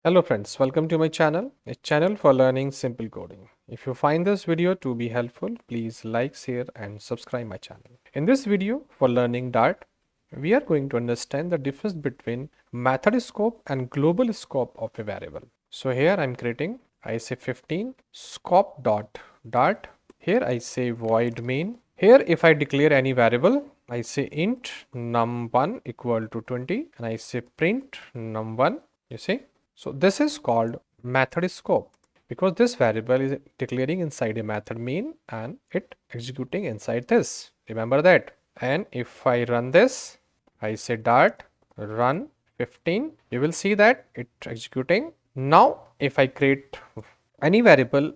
Hello friends, welcome to my channel, a channel for learning simple coding. If you find this video to be helpful, please like, share and subscribe my channel. In this video for learning Dart, we are going to understand the difference between method scope and global scope of a variable. So here I am creating, I say 15 scope dot Dart. Here I say void main. Here if I declare any variable, I say int num1 equal to 20 and I say print num1, you see. So this is called method scope because this variable is declaring inside a method main and it executing inside this. Remember that. And if I run this, I say dart run 15, you will see that it executing. Now if I create any variable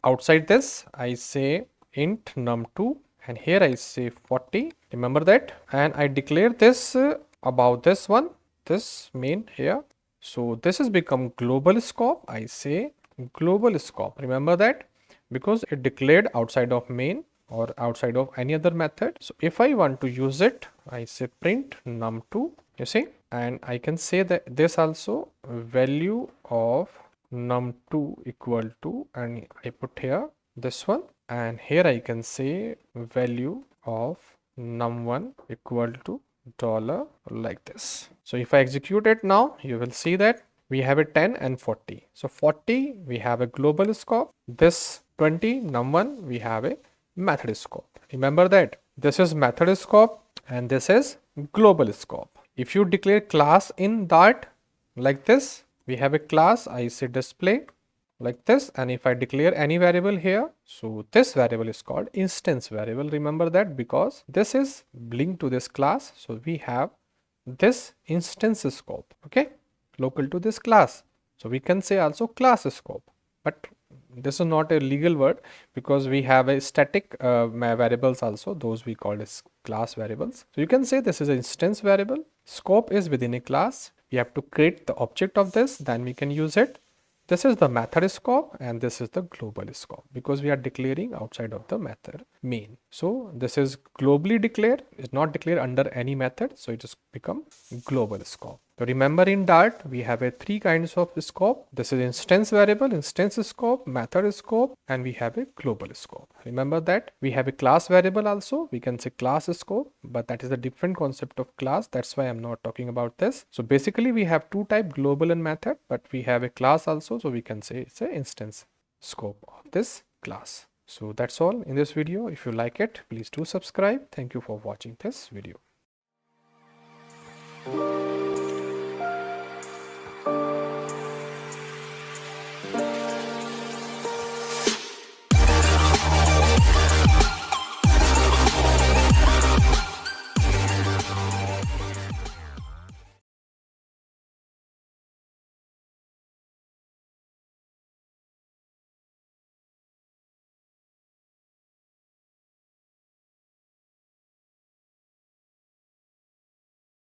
outside this, I say int num2 and here I say 40. Remember that. And I declare this about this one, this main here. So this has become global scope. I say global scope. Remember that because it declared outside of main or outside of any other method. So if I want to use it, I say print num2, you see, and I can say that this also value of num2 equal to, and I put here this one, and here I can say value of num1 equal to dollar like this. So if I execute it now, you will see that we have a 10 and 40. So 40 we have a global scope. This 20 num1 we have a method scope. Remember that this is method scope and this is global scope. If you declare class in Dart like this, we have a class, I say display like this, and if I declare any variable here, so this variable is called instance variable. Remember that because this is linked to this class, so we have this instance scope, okay, local to this class. So we can say also class scope, but this is not a legal word because we have a static variables also, those we call as class variables. So you can say this is an instance variable. Scope is within a class. We have to create the object of this, then we can use it. This is the method scope and this is the global scope because we are declaring outside of the method main. So this is globally declared, it's not declared under any method, so it just become global scope. So remember in Dart we have a three kinds of scope. This is instance variable, instance scope, method scope, and we have a global scope. Remember that we have a class variable also, we can say class scope, but that is a different concept of class, that's why I'm not talking about this. So basically we have two type, global and method, but we have a class also, so we can say it's an instance scope of this class. So that's all in this video. If you like it, please do subscribe. Thank you for watching this video.